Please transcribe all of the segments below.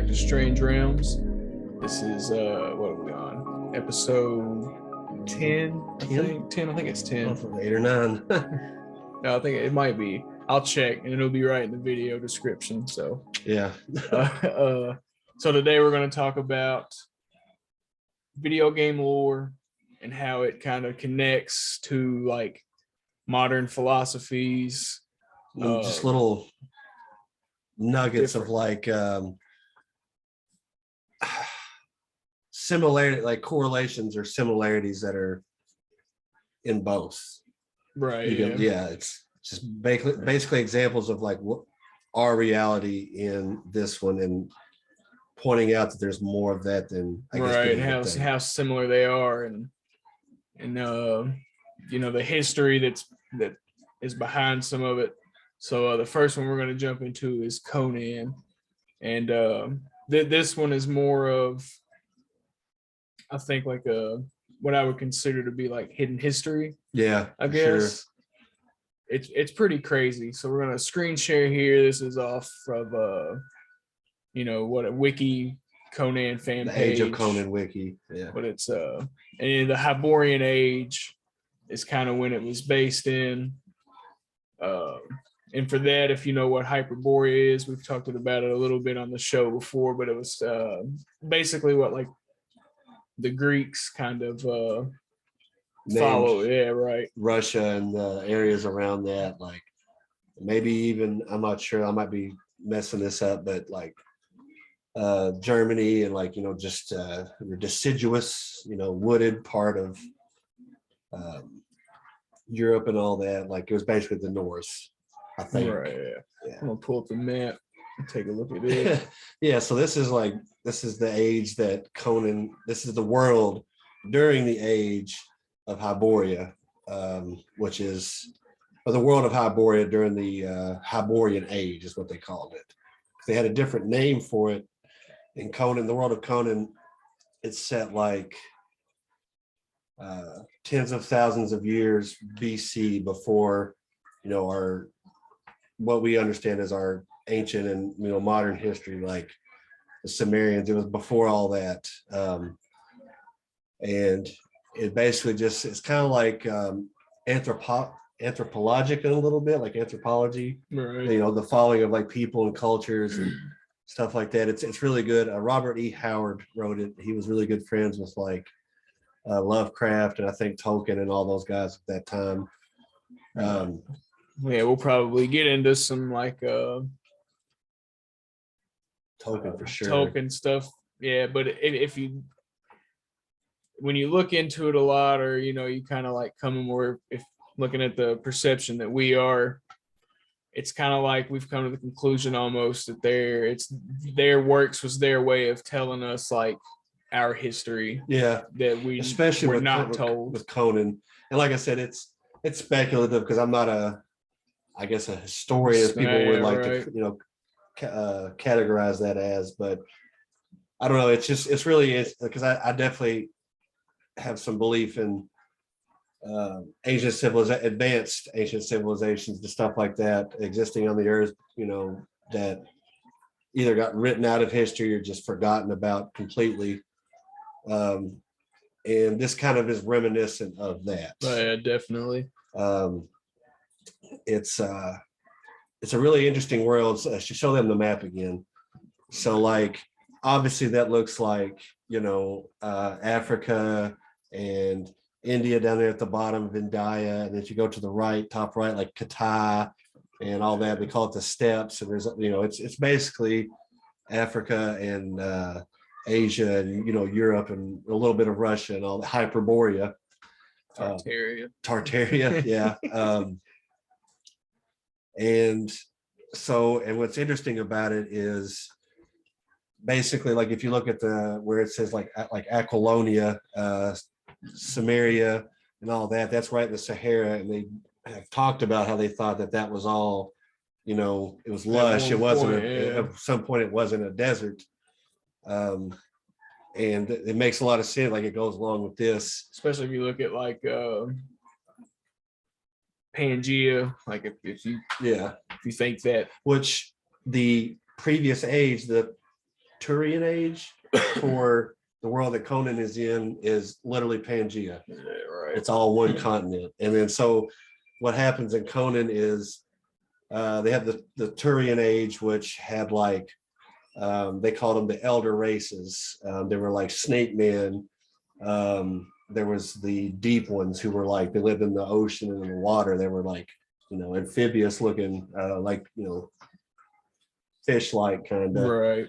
to Strange Realms. This is what are we on? Episode 10, I 10? think. 10, I think it's 10. 8 or 9. No, I think it might be. I'll check and it'll be right in the video description. So Yeah. so today we're going to talk about video game lore and how it kind of connects to like modern philosophies. Just little nuggets of like similarity, like correlations or similarities that are in both. Right. It's just basically examples of like what our reality in this one, and pointing out that there's more of that than I guess right. people would think. How similar they are, and you know, the history that is behind some of it. So the first one we're going to jump into is Conan, and this one is more of, I think, like what I would consider to be like hidden history. Yeah, I guess. Sure. It's pretty crazy. So we're gonna screen share here. This is off of what a wiki Conan fan the page. Age of Conan wiki. Yeah. But it's and the Hyborian Age is kind of when it was based in. And for that, if you know what Hyperborea is, we've talked about it a little bit on the show before, but it was basically what like the Greeks kind of follow. Yeah, right. Russia and the areas around that, like maybe even, I'm not sure, I might be messing this up, but like Germany and like, just the deciduous, wooded part of Europe and all that. Like it was basically the Norse, I think. Right. Yeah. I'm gonna pull up the map and take a look at it. Yeah, so this is the age that Conan, this is the world during the age of Hyboria, which is, or the world of Hyboria during the Hyborian Age is what they called it. They had a different name for it. In Conan, the world of Conan, it's set like tens of thousands of years BC before, our, what we understand as our ancient and modern history, like the Sumerians. It was before all that, and it basically just, it's kind of like anthropologic in a little bit, like anthropology. Right. The following of like people and cultures and stuff like that. It's really good. Robert E. Howard wrote it. He was really good friends with like Lovecraft and I think Tolkien and all those guys at that time. Yeah, we'll probably get into some like Tolkien for sure. Tolkien stuff. Yeah, but if you, when you look into it a lot, or you kind of like come more, if looking at the perception that we are, it's kind of like we've come to the conclusion almost that their works was their way of telling us like our history. Yeah, that we especially were not told with Conan. And like I said, it's speculative because I'm not a historian, as people would like to categorize that as, but I don't know. It's really because I definitely have some belief in advanced ancient civilizations, the stuff like that existing on the earth, that either got written out of history or just forgotten about completely. And this kind of is reminiscent of that. Yeah, definitely. It's a really interesting world. So, show them the map again. So like, obviously that looks like, Africa and India down there at the bottom, Vindhya, and then if you go to the right, top right, like Kata and all that, we call it the steppes. And there's, it's basically Africa and Asia and, Europe and a little bit of Russia and all the Hyperborea. Tartaria, yeah. And what's interesting about it is basically like if you look at where it says like Aquilonia, Samaria and all that, that's right in the Sahara, and they have talked about how they thought that was all, it was lush. It wasn't at some point it wasn't a desert. And it makes a lot of sense, like it goes along with this, especially if you look at like Pangea, like if you think that, which the previous age, the Turian age for the world that Conan is in is literally Pangea. Yeah, right. It's all one continent. And then so what happens in Conan is they have the Turian age, which had like they called them the elder races. They were like snake men. There was the deep ones who were like they lived in the ocean and in the water. They were like, you know, amphibious looking, like, you know, fish like kind of. Right.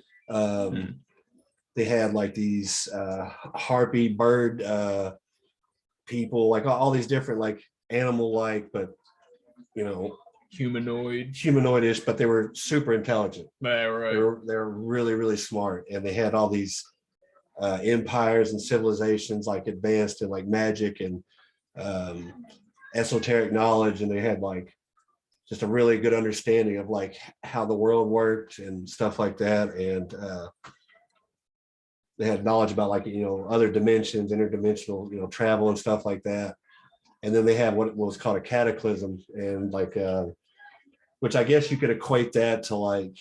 They had like these harpy bird people, like all these different like animal like, but you know, humanoidish, but they were super intelligent. Yeah, right. They were really, really smart, and they had all these empires and civilizations like advanced in like magic and esoteric knowledge, and they had like just a really good understanding of like how the world worked and stuff like that. And they had knowledge about like, you know, other dimensions, interdimensional, you know, travel and stuff like that. And then they had what was called a cataclysm, and like which I guess you could equate that to like,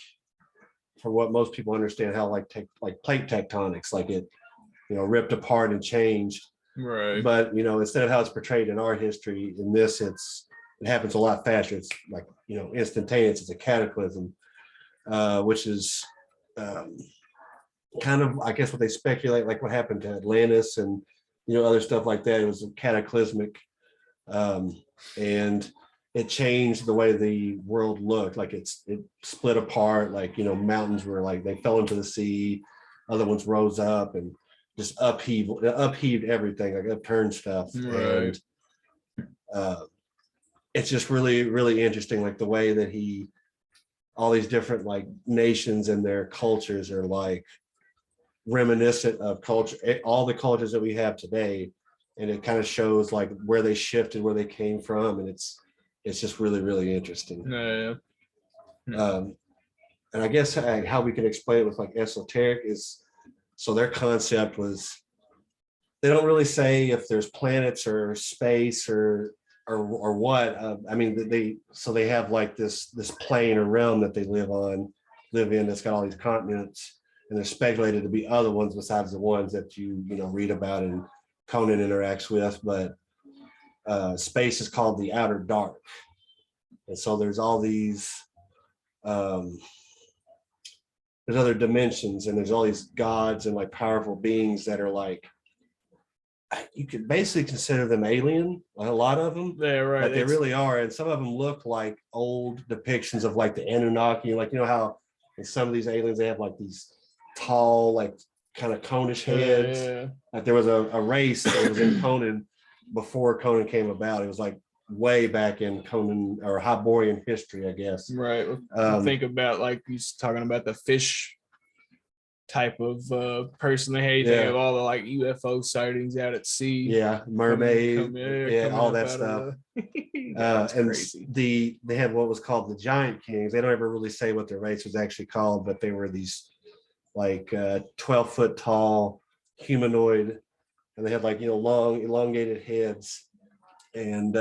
for what most people understand, how like like plate tectonics, like it, you know, ripped apart and changed. Right. But you know, instead of how it's portrayed in our history, in this it happens a lot faster. It's like, you know, instantaneous. It's a cataclysm, which is kind of, I guess, what they speculate, like what happened to Atlantis and, you know, other stuff like that. It was cataclysmic, and it changed the way the world looked. Like it split apart. Like, you know, mountains were like they fell into the sea, other ones rose up and just upheaved everything, like upturned stuff. Right. And it's just really, really interesting, like the way that all these different like nations and their cultures are like reminiscent of culture, all the cultures that we have today. And it kind of shows like where they shifted, where they came from. And it's just really, really interesting. Yeah. And I guess how we can explain it with like esoteric is, so their concept was, they don't really say if there's planets or space or what. I mean, they have like this plane or realm that they live in that's got all these continents, and they're speculated to be other ones besides the ones that you know read about and Conan interacts with. But space is called the outer dark, and so there's all these there's other dimensions, and there's all these gods and like powerful beings that are like, you could basically consider them alien, a lot of them. Yeah, right. But they really are. And some of them look like old depictions of like the Anunnaki. Like, you know how in some of these aliens, they have like these tall, like kind of conish heads. Yeah. Like there was a race that was in Conan before Conan came about. It was like way back in Conan or Hyborian history, I guess. Right. Think about like he's talking about the fish type of person they hate. They have all the like UFO sightings out at sea. Yeah, mermaid, all that up stuff. That's and crazy. they had what was called the Giant Kings. They don't ever really say what their race was actually called, but they were these like 12-foot tall humanoid, and they had like, you know, long elongated heads, and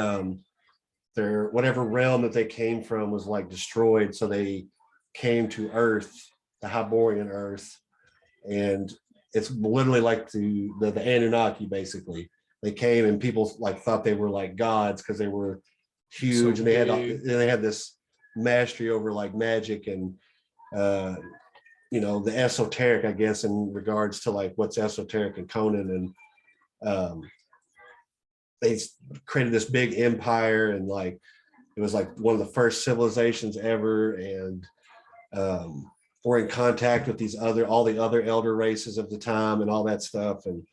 their whatever realm that they came from was like destroyed, so they came to Earth, the Hyborian Earth. And it's literally like the Anunnaki, basically. They came and people like thought they were like gods because they were huge, so, and they had this mastery over like magic and you know, the esoteric, I guess, in regards to like what's esoteric in Conan. And they created this big empire, and like it was like one of the first civilizations ever. And we're in contact with all the other elder races of the time and all that stuff, and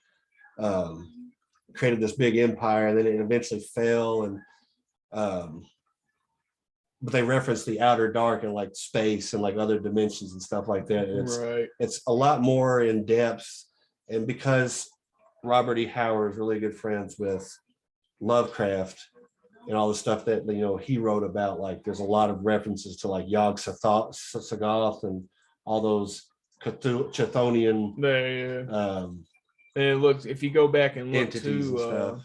created this big empire. And then it eventually fell, and but they reference the outer dark and like space and like other dimensions and stuff like that. And it's a lot more in depth. And because Robert E. Howard is really good friends with Lovecraft and all the stuff that, you know, he wrote about, like there's a lot of references to like Yog-Sothoth and all those Chthonian and it looks, if you go back and look too,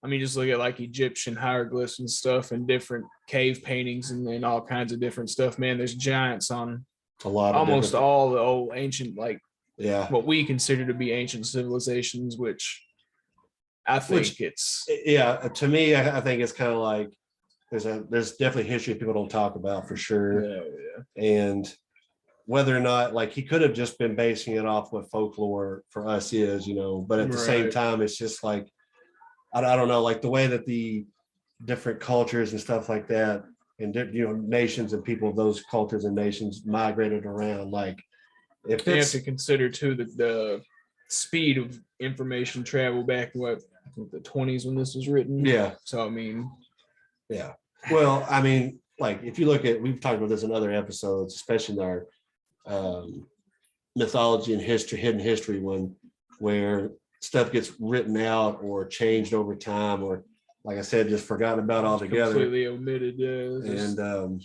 I mean, just look at like Egyptian hieroglyphs and stuff and different cave paintings and all kinds of different stuff, man. There's giants on a lot of almost different- all the old ancient, like yeah. what we consider to be ancient civilizations, which I think it's Yeah, to me, I think it's kind of like there's definitely history people don't talk about for sure. And whether or not, like, he could have just been basing it off what folklore for us is, but at the same Right. time, it's just like, I don't know, like the way that the different cultures and stuff like that, and nations and people of those cultures and nations migrated around. Like, if you have it's to consider too the speed of information travel back in what, I think the 20s when this was written. yeah, So I mean, yeah. Well, I mean, like if you look at, we've talked about this in other episodes, especially in our mythology and history, hidden history one, where stuff gets written out or changed over time, or like I said, just forgotten about altogether. completely omitted. And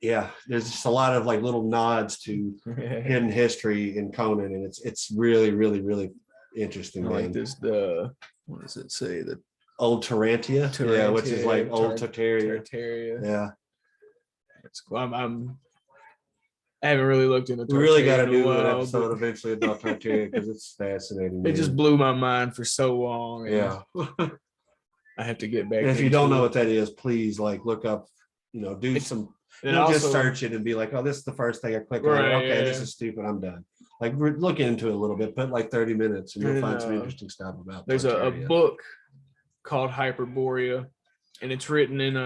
yeah, there's just a lot of like little nods to hidden history in Conan, and it's really, really, really interesting. I like Man. this. What does it say? The Old Tarantia, yeah, which is like old Tartaria. Tartaria. Yeah, It's cool. I haven't really looked into. we really got to Tartaria in a do an while, episode but eventually about Tartaria because it's fascinating. it just man. blew my mind for so long. And Yeah. I have to get back. And if you don't into know it. what that is, please like look up, do It's- some, And just also- search it and be like, oh, this is the first thing I click on. Right, Okay, this yeah. is stupid. I'm done. Like look into it a little bit, put like 30 minutes and you'll And, find some interesting stuff about There's a Tartaria. book called Hyperborea, and it's written in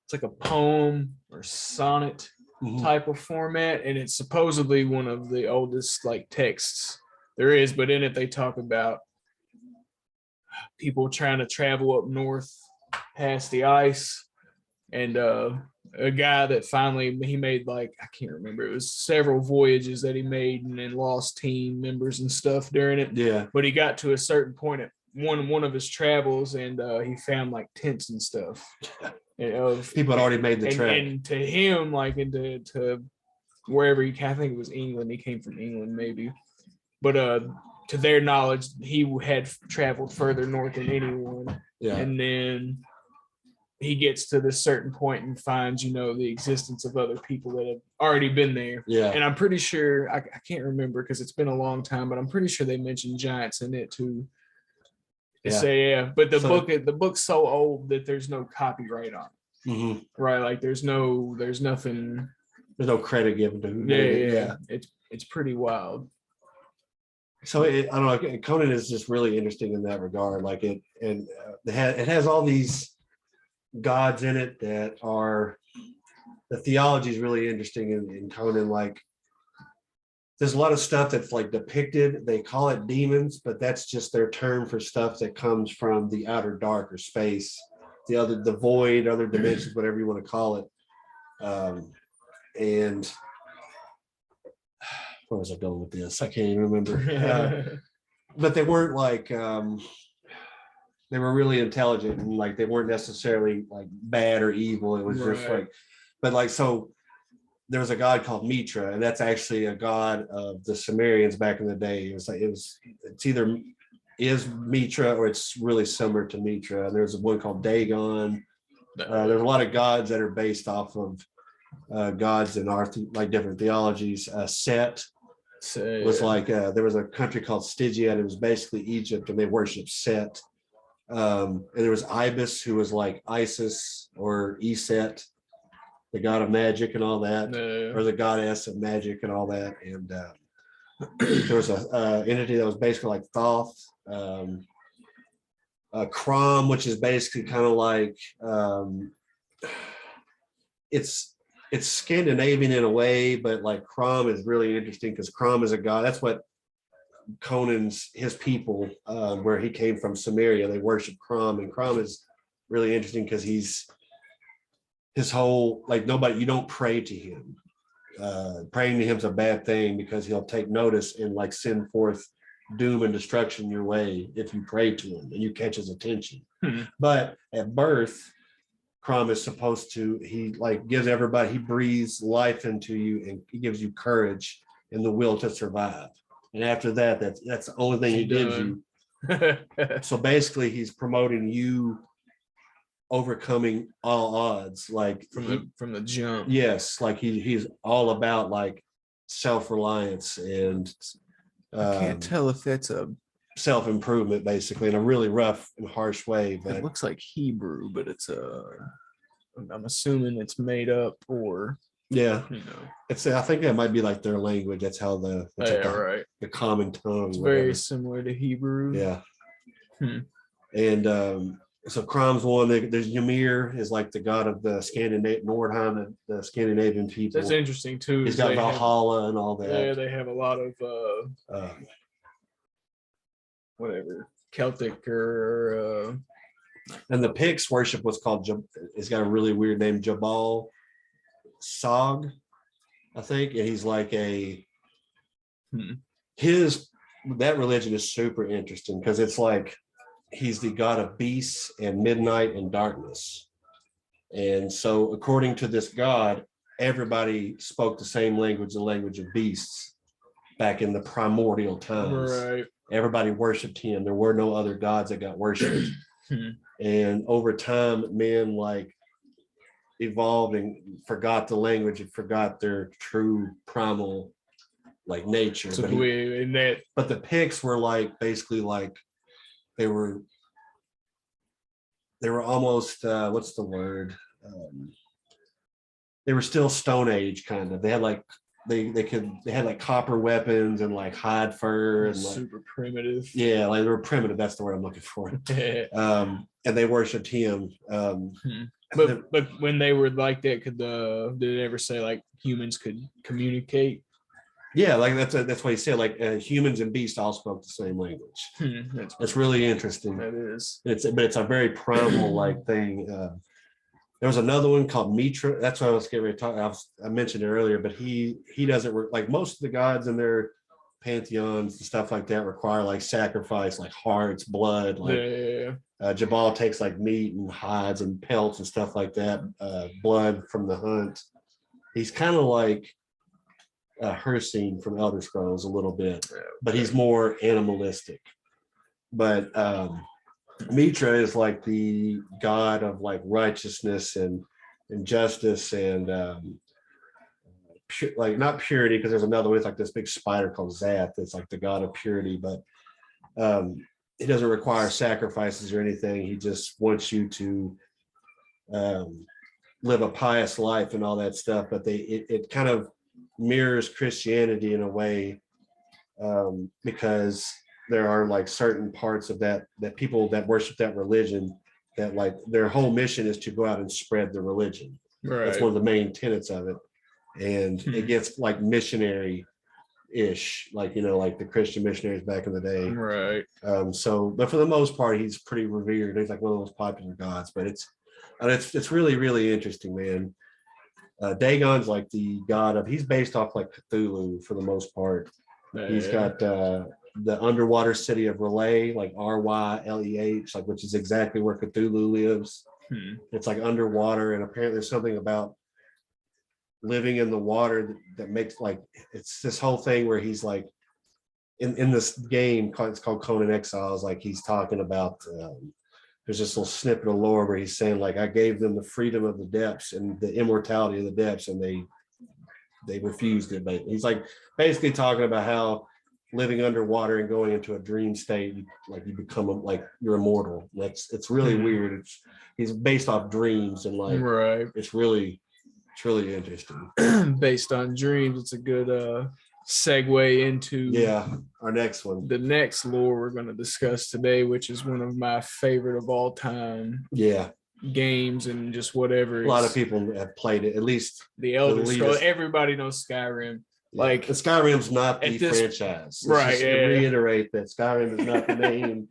it's like a poem or sonnet Mhm. type of format, and it's supposedly one of the oldest like texts there is. But in it, they talk about people trying to travel up north past the ice, and a guy that finally he made, like, I can't remember, it was several voyages that he made and then lost team members and stuff during it. Yeah. But he got to a certain point at one of his travels, and he found like tents and stuff of People had already made the trek. and to him, like, into to wherever he, I think it was England, he came from England maybe, but to their knowledge, he had traveled further north than anyone. Yeah. And then he gets to this certain point and finds, the existence of other people that have already been there. Yeah. And I'm pretty sure, I can't remember because it's been a long time, but I'm pretty sure they mentioned giants in it too. Yeah. So yeah, but the So- book's so old that there's no copyright on it, Mhm. right? Like there's nothing. There's no credit given to who Yeah, made it. yeah. It's pretty wild. So I don't know. Conan is just really interesting in that regard. Like it has all these gods in it that are, the theology is really interesting in Conan. Like there's a lot of stuff that's like depicted. They call it demons, but that's just their term for stuff that comes from the outer dark or space, the void, other dimensions, whatever you want to call it. And where was I going with this? I can't even remember. But they weren't like they were really intelligent, and like they weren't necessarily like bad or evil. It was just Right. like, but like, so there was a god called Mitra, and that's actually a god of the Sumerians back in the day. It's either is Mitra or it's really similar to Mitra. There's one called Dagon. There's a lot of gods that are based off of gods in our like different theologies. Set was like there was a country called Stygia, and it was basically Egypt, and they worshiped Set. And there was Ibis, who was like Isis or Eset, the god of magic and all that, or the goddess of magic and all that. And there was a entity that was basically like Thoth. Crom, which is basically kind of like it's Scandinavian in a way, but like Crom is really interesting because Crom is a god. That's what his people, where he came from, Samaria, they worship Crom, and Crom is really interesting because his whole, like, you don't pray to him. Praying to him's a bad thing because he'll take notice and like send forth doom and destruction your way if you pray to him and you catch his attention. But at birth, Crom is supposed to, he like gives everybody, he breathes life into you, and he gives you courage and the will to survive. And after that, that's the only thing he gives you. So basically he's promoting you overcoming all odds. Like from the jump. yes, like he's all about like self-reliance and I can't tell if that's self-improvement, basically, in a really rough and harsh way. it But looks like Hebrew, but I'm assuming it's made up, or yeah, you know. it's I think that might be like their language. That's how it's like Yeah, right. the common tongue. It's whatever. very similar to Hebrew. Yeah. Hmm. And so Crom's one. There's Ymir is like the god of the Scandinavian Nordheim, the Scandinavian people. That's interesting too. He's got Valhalla and all that. Yeah, they have a lot of whatever Celtic or and the Picts worship what's called, it's got a really weird name, Jabal Sog, I think. And he's like that religion is super interesting because it's like he's the god of beasts and midnight and darkness. And so according to this god, everybody spoke the same language, the language of beasts, back in the primordial times. right. Everybody worshiped him. There were no other gods that got worshipped. And over time, men like evolved and forgot the language and forgot their true primal like nature. So but the Picts were like basically like they were almost what's the word? They were still Stone Age kind of. They had like they had like copper weapons and like hide fur and super primitive. Yeah, like they were primitive. That's the word I'm looking for. And they worshipped him. But when they were like that, did it ever say like humans could communicate? Yeah, like that's what he said. Like humans and beasts all spoke the same language. It's really interesting. That is. But it's a very primal like thing. There was another one called Mitra. That's what I was getting ready to talk. I mentioned it earlier, but he doesn't work like most of the gods in their pantheons and stuff like that require like sacrifice, like hearts, blood. Like Jabal takes like meat and hides and pelts and stuff like that. Blood from the hunt. He's kind of like Hircine from Elder Scrolls a little bit, but he's more animalistic. But Mitra is like the god of like righteousness and justice and like not purity, because there's another one. It's like this big spider called Zath that's like the god of purity, but he doesn't require sacrifices or anything. He just wants you to live a pious life and all that stuff. But it kind of mirrors Christianity in a way, because there are like certain parts of that people that worship that religion that like their whole mission is to go out and spread the religion. Right. That's one of the main tenets of it. And it gets like missionary ish, like, you know, like the Christian missionaries back in the day. Right. But for the most part, he's pretty revered. He's like one of the most popular gods, but it's really, really interesting, man. Dagon's like the god he's based off like Cthulhu for the most part. He's got the underwater city of R'lyeh, like Ryleh, like, which is exactly where Cthulhu lives. It's like underwater, and apparently there's something about living in the water that makes like, it's this whole thing where he's like in this game, it's called Conan Exiles, like he's talking about there's this little snippet of lore where he's saying like, I gave them the freedom of the depths and the immortality of the depths, and they refused it. But he's like basically talking about how living underwater and going into a dream state, like you become like you're immortal. It's really weird. He's based off dreams, and like it's really interesting. Based on dreams, it's a good segue into our next one. The next lore we're going to discuss today, which is one of my favorite of all time. Games and just whatever. A lot of people have played it, at least the Elder Scrolls. Everybody knows Skyrim. Like Skyrim's not the franchise. Right. Reiterate that Skyrim is not the name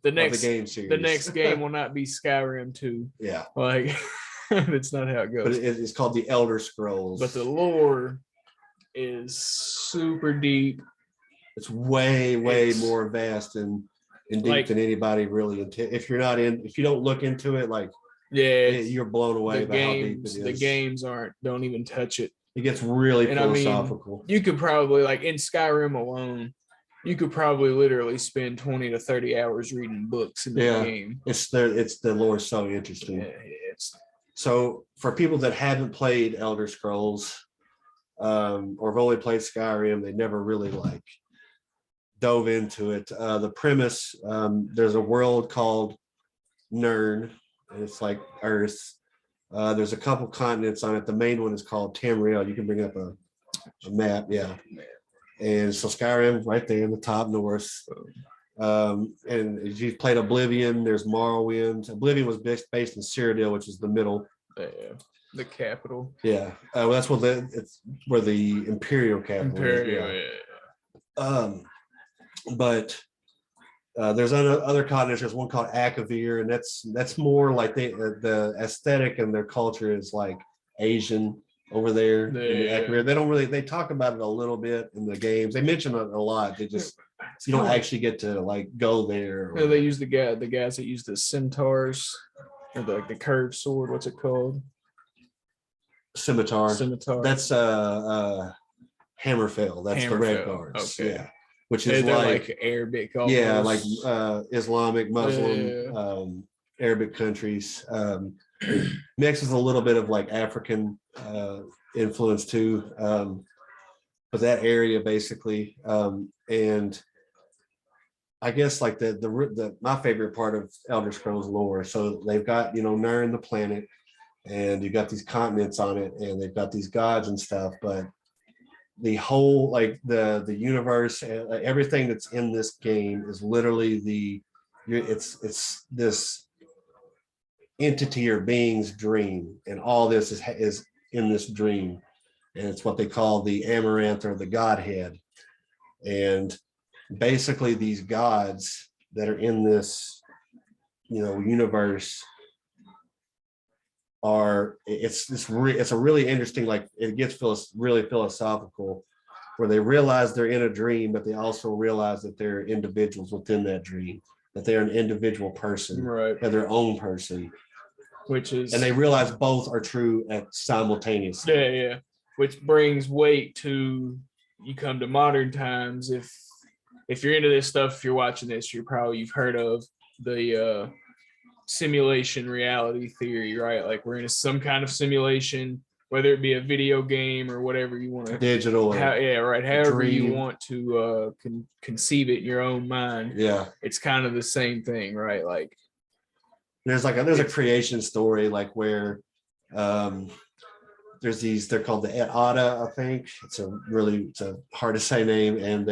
of the game series. The next game will not be Skyrim 2. Yeah. Like it's not how it goes. But it's called the Elder Scrolls. But the lore is super deep. It's way more vast and deep like, than anybody really. If you don't look into it, like you're blown away by how deep it is. The games don't even touch it. It gets really philosophical. I mean, you could probably like in Skyrim alone, You could probably literally spend 20 to 30 hours reading books in the Yeah. game. It's the lore is so interesting. It's So for people that haven't played Elder Scrolls, or have only played Skyrim, they never really like dove into it. The premise, there's a world called Nirn, and it's like Earth. There's a couple continents on it. The main one is called Tamriel. You can bring up a map, yeah. And so Skyrim right there in the top north. And if you've played Oblivion, there's Morrowind. Oblivion was based in Cyrodiil, which is the middle. the capital. Yeah, well, that's what it's where the Imperial capital is. Yeah. But there's other continents. There's one called Akavir, and that's more like the aesthetic and their culture is like Asian over there. They don't really, they talk about it a little bit in the games. They mention it a lot. They just, you don't actually get to like go there. No, they use the guys that use the centaurs or the curved sword. What's it called? Scimitar. That's Hammerfell. That's the Red Guards. Okay. Yeah. Which is like Arabic. Almost. Yeah, like Islamic, Muslim, Arabic countries. Mixes a little bit of like African influence too. But that area basically, and I guess like the my favorite part of Elder Scrolls lore. So they've got, Nirn the planet, and you've got these continents on it, and they've got these gods and stuff, but the whole like the universe, everything that's in this game is literally it's this entity or being's dream, and all this is in this dream, and it's what they call the Amaranth or the Godhead. And basically these gods that are in this universe it's a really interesting, like it gets really philosophical, where they realize they're in a dream, but they also realize that they're individuals within that dream, that they're an individual person, right? They're their own person, and they realize both are true at simultaneously. Yeah. Which brings weight to, you come to modern times. If you're into this stuff, if you're watching this, you've heard of the simulation reality theory, right? Like we're in some kind of simulation, whether it be a video game or whatever you want to digital, however you want to conceive it in your own mind. Yeah, it's kind of the same thing, right? Like there's a creation story, like where there's these, they're called the Et Ada, I think. It's a hard to say name, and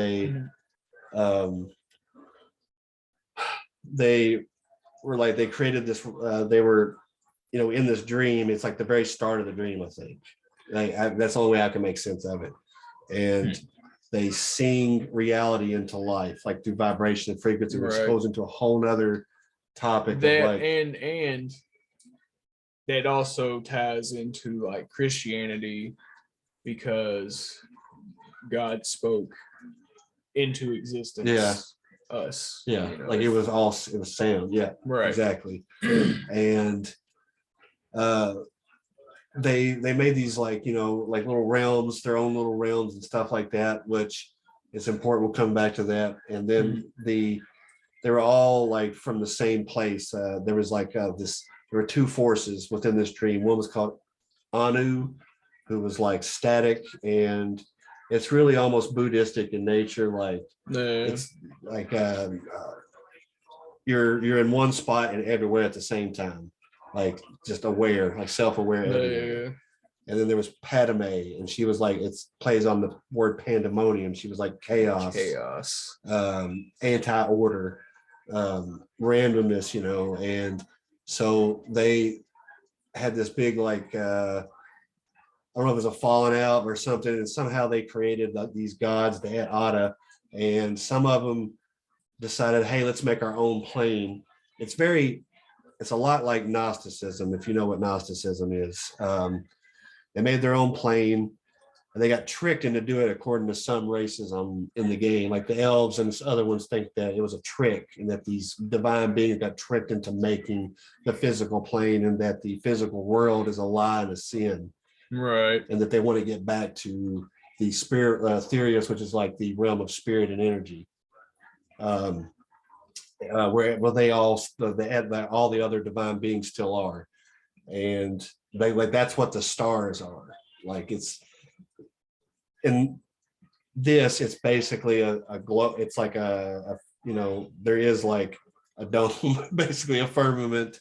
they were like, they created this, they were, in this dream. It's like the very start of the dream, I think. That's the only way I can make sense of it. And they sing reality into life, like through vibration and frequency, which goes into a whole nother topic. And that also ties into like Christianity, because God spoke into existence. Us, like it was sound. Exactly. And they made these like little realms, their own little realms and stuff like that, which is important. We'll come back to that. And then they were all like from the same place. There was like there were two forces within this dream. One was called Anu, who was like static, and it's really almost Buddhistic in nature. Like it's like you're in one spot and everywhere at the same time, like just aware, like self-aware. And then there was Padme, and she was like, it plays on the word pandemonium. She was like chaos, anti-order, randomness, and so they had this big like I don't know if it was a falling out or something, and somehow they created these gods, the Et Ada, and some of them decided, hey, let's make our own plane. It's a lot like Gnosticism, if you know what Gnosticism is. They made their own plane, and they got tricked into doing it according to some races in the game. Like the elves and other ones think that it was a trick, and that these divine beings got tricked into making the physical plane, and that the physical world is a lie and a sin. Right. And that they want to get back to the spirit, Therios, which is like the realm of spirit and energy. where they all all the other divine beings still are, and they like that's what the stars are. Like it's in this, it's basically a glow. It's like there is like a dome, basically a firmament.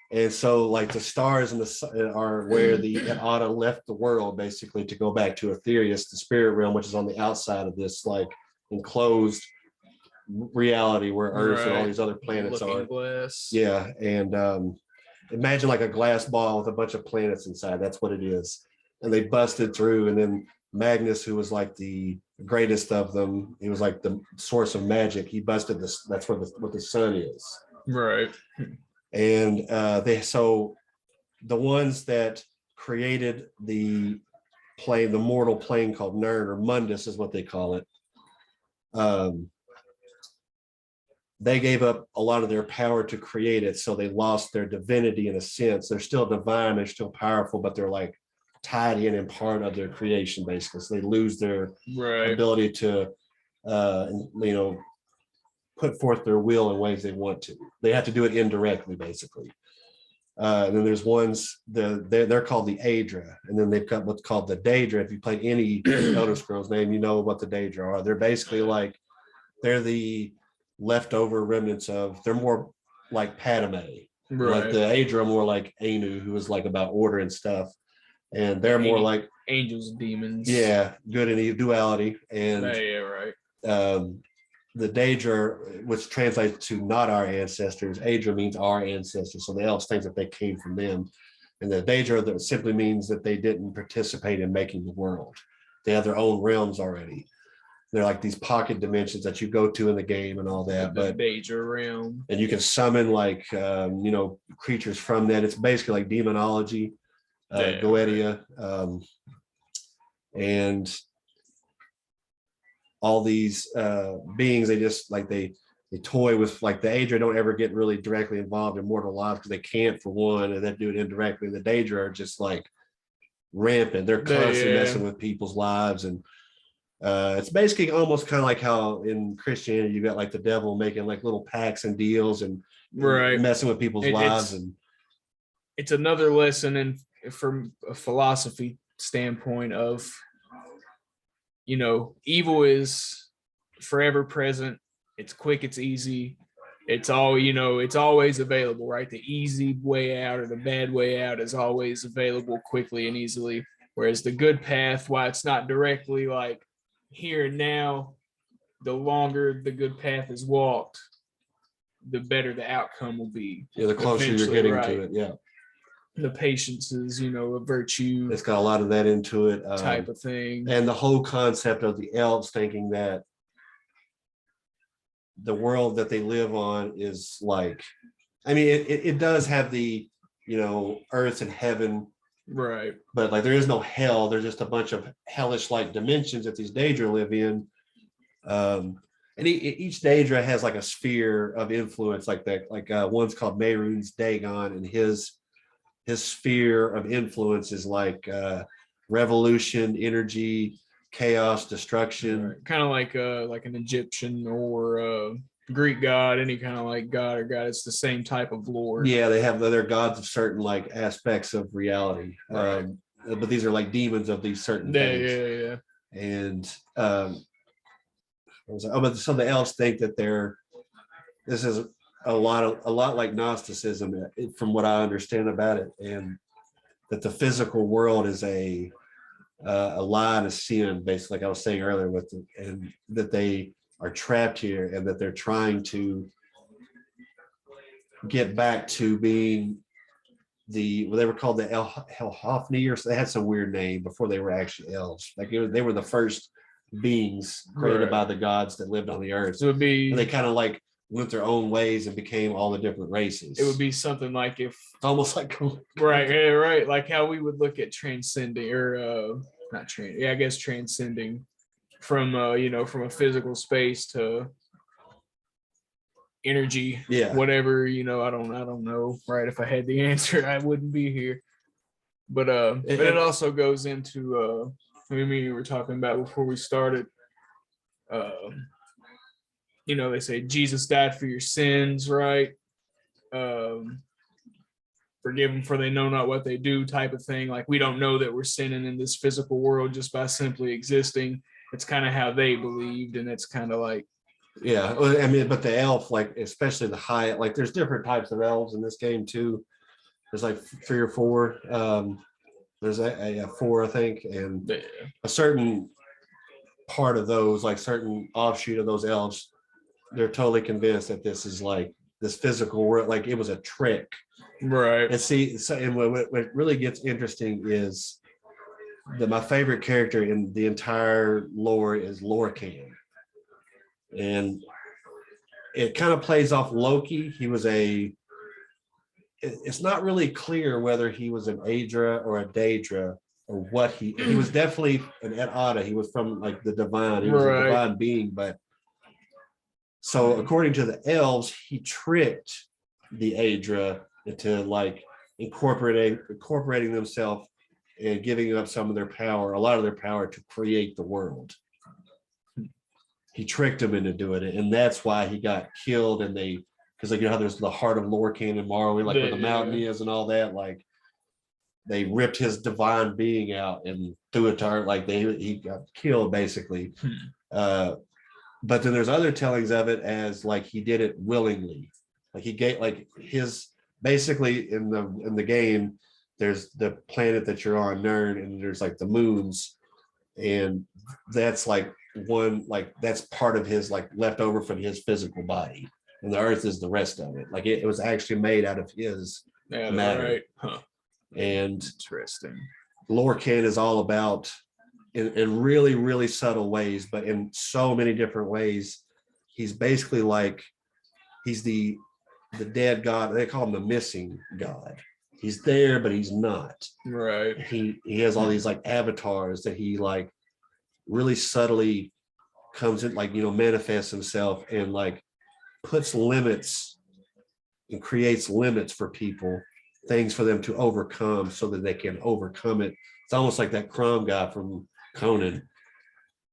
And so like the stars and the sun are where the Anna left the world, basically to go back to Aetherius, the spirit realm, which is on the outside of this like enclosed reality where Earth and all these other planets are. Glass. Yeah, and imagine like a glass ball with a bunch of planets inside. That's what it is. And they busted through, and then Magnus, who was like the greatest of them, he was like the source of magic. He busted this. That's what the sun is. Right. And the ones that created the plane, the mortal plane called Nern, or Mundus is what they call it. They gave up a lot of their power to create it, so they lost their divinity in a sense. They're still divine, they're still powerful, but they're like tied in and part of their creation, basically. So they lose their ability to, put forth their will in ways they want to. They have to do it indirectly, basically. And then there's ones they're called the Aedra, and then they've got what's called the Daedra. If you play any Elder Scrolls name, you know what the Daedra are. They're basically like they're the leftover remnants of. They're more like Padme. Like the Aedra are more like Anu, who was like about order and stuff, and they're more like angels, demons. Yeah, good and evil duality, and the Daedra, which translates to not our ancestors. Aedra means our ancestors, so the elves think that they came from them. And the Daedra that simply means that they didn't participate in making the world. They have their own realms already. They're like these pocket dimensions that you go to in the game and all that. But Daedra realm, and you can summon like creatures from that. It's basically like demonology, Goetia, and all these beings. They just like they toy with like the Aedra don't ever get really directly involved in mortal lives because they can't, for one, and then do it indirectly. The Daedra are just like rampant. They're constantly messing with people's lives, and it's basically almost kind of like how in Christianity you got like the devil making like little pacts and deals and messing with people's lives. And it's another lesson in from a philosophy standpoint of evil is forever present. It's quick, it's easy, it's all it's always available, right? The easy way out or the bad way out is always available quickly and easily, whereas the good path, while it's not directly like here and now, the longer the good path is walked, the better the outcome will be. The closer you're getting to it. The patience is a virtue. It's got a lot of that into it, type of thing. And the whole concept of the elves thinking that the world that they live on is like, I mean, it does have the earth and heaven, right? But like there is no hell. There's just a bunch of hellish like dimensions that these Daedra live in. And each Daedra has like a sphere of influence, like that. Like one's called Mehrunes Dagon, and his sphere of influence is like revolution, energy, chaos, destruction. Kind of like an Egyptian or Greek god, any kind of like god or god. It's the same type of lore. Yeah, they have their gods of certain like aspects of reality. But these are like demons of these certain things. Yeah. And but something else think that this is a lot like Gnosticism, from what I understand about it, and that the physical world is a lie and a sin, basically, like I was saying earlier, and that they are trapped here, and that they're trying to get back to being they were called the Helhofni, or they had some weird name before they were actually elves. Like they were the first beings created by the gods that lived on the earth. So and they kind of like went their own ways and became all the different races. It would be something like if almost like right, like how we would look at transcending or I guess transcending from from a physical space to energy, whatever, I don't know, right? If I had the answer, I wouldn't be here. But it also goes into we were talking about before we started, they say Jesus died for your sins, right? Um, Forgive them for they know not what they do, type of thing. Like, we don't know that we're sinning in this physical world just by simply existing. It's kind of how they believed, and it's kind of like, Yeah, well, I mean, but the elf, like especially the high, like there's different types of elves in this game too. There's like 3 or 4. There's a 4, I think, and yeah, a certain part of those, like certain offshoot of those elves, they're totally convinced that this is like this physical world, like it was a trick. right, And see, so and what really gets interesting is that my favorite character in the entire lore is Lorcan, and it kind of plays off Loki. He was it's not really clear whether he was an Aedra or a Daedra or what he was definitely an Edada. He was from like the divine, he was a right. divine being, but so according to the elves, he tricked the Aedra into like incorporating themselves and giving up some of their power, a lot of their power to create the world. He tricked them into doing it, and that's why he got killed. And they, because like how there's the heart of Lorcan and Morrowind, like where the mountain is and all that, like they ripped his divine being out and threw it to her, like he got killed basically. But then there's other tellings of it as like he did it willingly, like he gave like his basically in the game. There's the planet that you're on, Nern, and there's like the moons, and that's like that's part of his like left over from his physical body, and the earth is the rest of it. Like it was actually made out of his matter. Right. Huh. And Interesting. Lorcan is all about in really, really subtle ways, but in so many different ways. He's basically like he's the dead god. They call him the missing god. He's there, but he's not. Right. He has all these like avatars that he like really subtly comes in, like manifests himself and like puts limits and creates limits for people, things for them to overcome so that they can overcome it. It's almost like that Crom guy from Conan.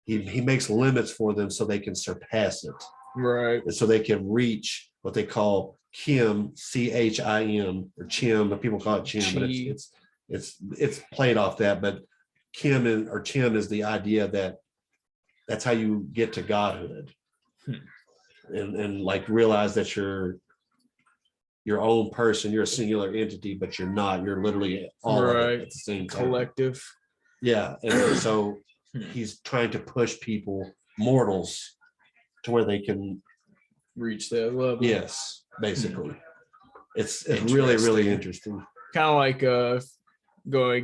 He makes limits for them so they can surpass it. Right. And so they can reach what they call Chim, Chim, or Chim, but people call it Chim, but it's played off that. But Chim is the idea that that's how you get to godhood, and like realize that you're your own person, you're a singular entity, but you're not. You're literally all of it at the same time. Collective. Yeah, and so he's trying to push people, mortals, to where they can reach that level. Yes, basically. It's really, really interesting. Kind of like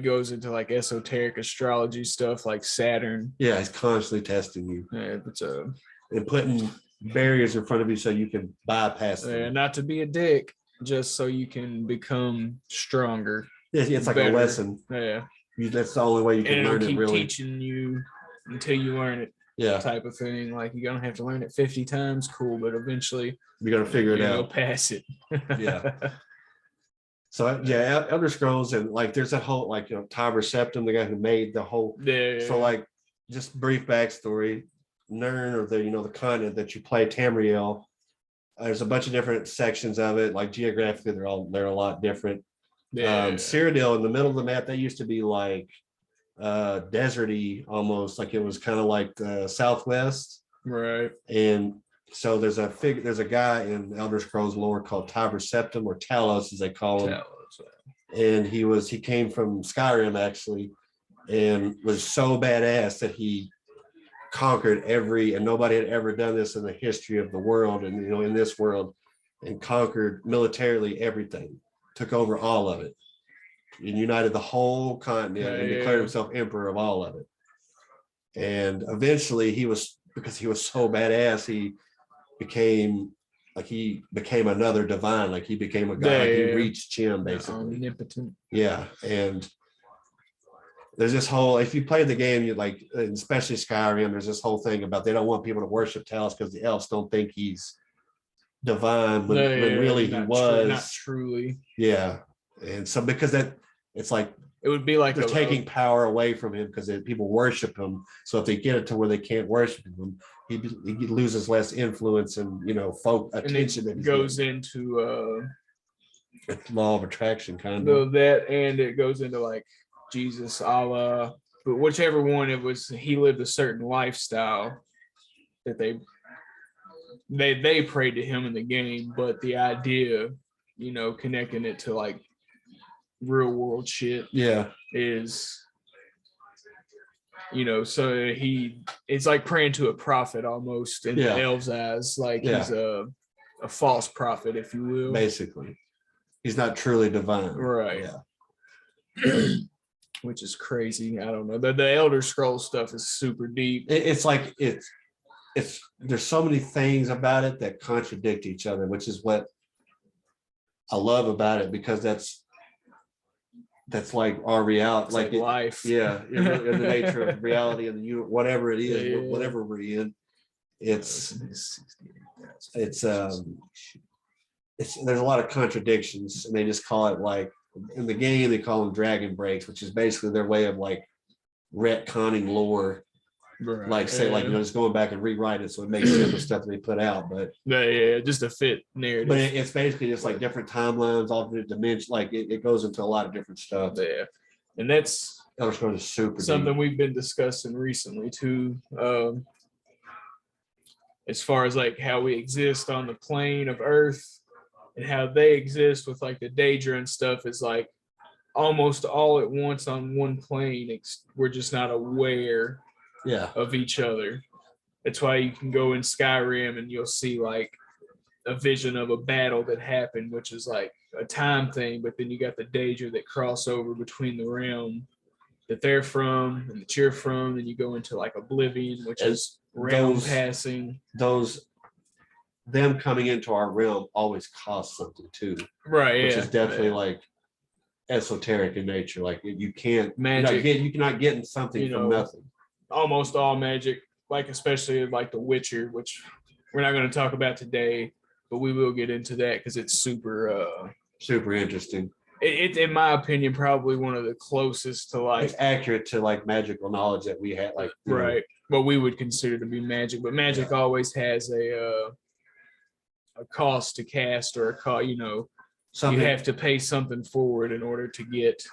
goes into like esoteric astrology stuff, like Saturn. Yeah, he's constantly testing you. Yeah, it's and putting barriers in front of you so you can bypass them. Yeah, not to be a dick, just so you can become stronger. Yeah, it's like a lesson. Yeah. That's the only way you can learn it, really. Teaching you until you learn it. Yeah. Type of thing. Like you're gonna have to learn it 50 times, cool, but eventually you're gonna figure it out. Pass it. Yeah. So yeah, Elder Scrolls, and like there's that whole like Tiber Septim, the guy who made the whole. Yeah. So like just brief backstory, Nern, or the continent that you play, Tamriel. There's a bunch of different sections of it. Like geographically, they're a lot different. Yeah. Cyrodiil in the middle of the map, that used to be like deserty almost, like it was kind of like the Southwest. Right. And so there's a guy in Elder Scrolls lore called Tiber Septim, or Talos as they call him. And he came from Skyrim actually, and was so badass that he conquered and nobody had ever done this in the history of the world, and in this world, and conquered militarily everything, took over all of it, and united the whole continent, and declared himself emperor of all of it. And eventually because he was so badass, he became another divine, like he became a god. Like he reached Chim basically. Omnipotent. Yeah. And there's this whole, if you play the game, you like, especially Skyrim, there's this whole thing about they don't want people to worship Talos because the elves don't think he's divine, when really he was not truly. Yeah. And so because it's like it would be like they're taking power away from him because people worship him. So if they get it to where they can't worship him, he loses less influence and folk and attention. it goes into law of attraction kind of. that, and it goes into like Jesus, Allah, but whichever one it was, he lived a certain lifestyle that they prayed to him in the game, but the idea, connecting it to like real world shit, is so it's like praying to a prophet almost in the elves' eyes, like he's a false prophet, if you will. Basically, he's not truly divine, right? Yeah. Which is crazy. I don't know. The Elder Scrolls stuff is super deep. It's like it's there's so many things about it that contradict each other, which is what I love about it, because that's like our reality, it's like life. Yeah, in the nature of reality and the whatever it is, whatever we're in, it's there's a lot of contradictions, and they just call it, like in the game they call them dragon breaks, which is basically their way of like retconning lore. Right. Like say, like just going back and rewrite it so it makes sense with stuff that they put out, but just a fit narrative. But it's basically just like different timelines, alternate dimensions. Like it goes into a lot of different stuff. Yeah, and that's Elder Scrolls is super something deep. We've been discussing recently too. As far as like how we exist on the plane of Earth and how they exist with like the Daedra and stuff is like almost all at once on one plane. We're just not aware of each other. That's why you can go in Skyrim and you'll see like a vision of a battle that happened, which is like a time thing, but then you got the Daedra that cross over between the realm that they're from and that you're from, and you go into like Oblivion, which is realm passing. Them coming into our realm always costs something too, right? Which is definitely like esoteric in nature. Like you can't magic. You cannot get something from nothing. Almost all magic, like especially like The Witcher, which we're not going to talk about today, but we will get into that because it's super interesting. It in my opinion, probably one of the closest to like it's accurate to like magical knowledge that we had, like what we would consider to be magic. But magic always has a cost to cast, or a cost. You have to pay something forward in order to get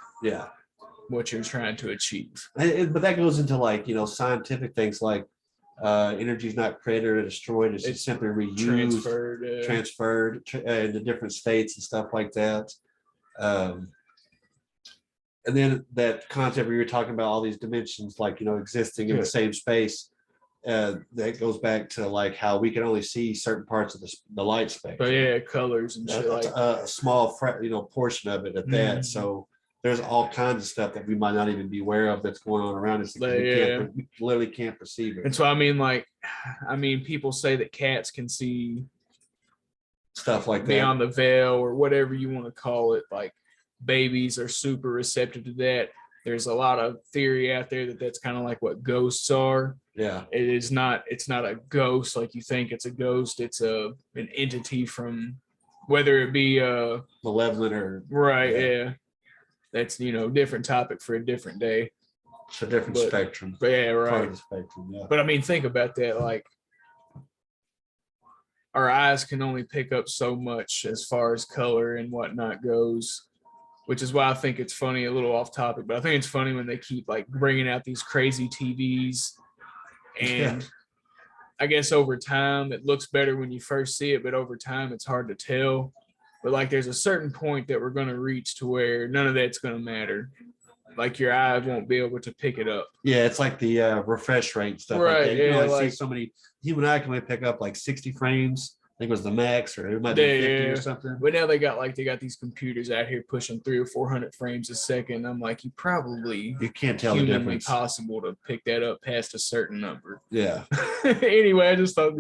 what you're trying to achieve. But that goes into like scientific things like energy is not created or destroyed; it's just simply reused, transferred into different states and stuff like that. And then that concept where you were talking about all these dimensions, like existing in the same space, that goes back to like how we can only see certain parts of the light spectrum. But colors and shit. Like a small portion of it at that. So there's all kinds of stuff that we might not even be aware of that's going on around us. We literally can't perceive it. And so people say that cats can see stuff like that beyond the veil, or whatever you want to call it. Like babies are super receptive to that. There's a lot of theory out there that that's kind of like what ghosts are. Yeah, it's not a ghost like you think it's a ghost. It's an entity from, whether it be malevolent or that's different topic for a different day. It's a different spectrum. But part of the spectrum. But think about that. Like our eyes can only pick up so much as far as color and whatnot goes, which is why I think it's funny, a little off topic, but I think it's funny when they keep like bringing out these crazy TVs, and I guess over time it looks better when you first see it, but over time it's hard to tell. But like there's a certain point that we're going to reach to where none of that's going to matter. Like your eye won't be able to pick it up. Yeah, it's like the refresh rate stuff. Right. Like that. I see so many. Human eye can only pick up like 60 frames. I think it was the max, or it might be 50 or something. But now they got these computers out here pushing 300 or 400 frames a second. I'm like, you can't tell the difference. Possible to pick that up past a certain number. Yeah. Anyway, I just thought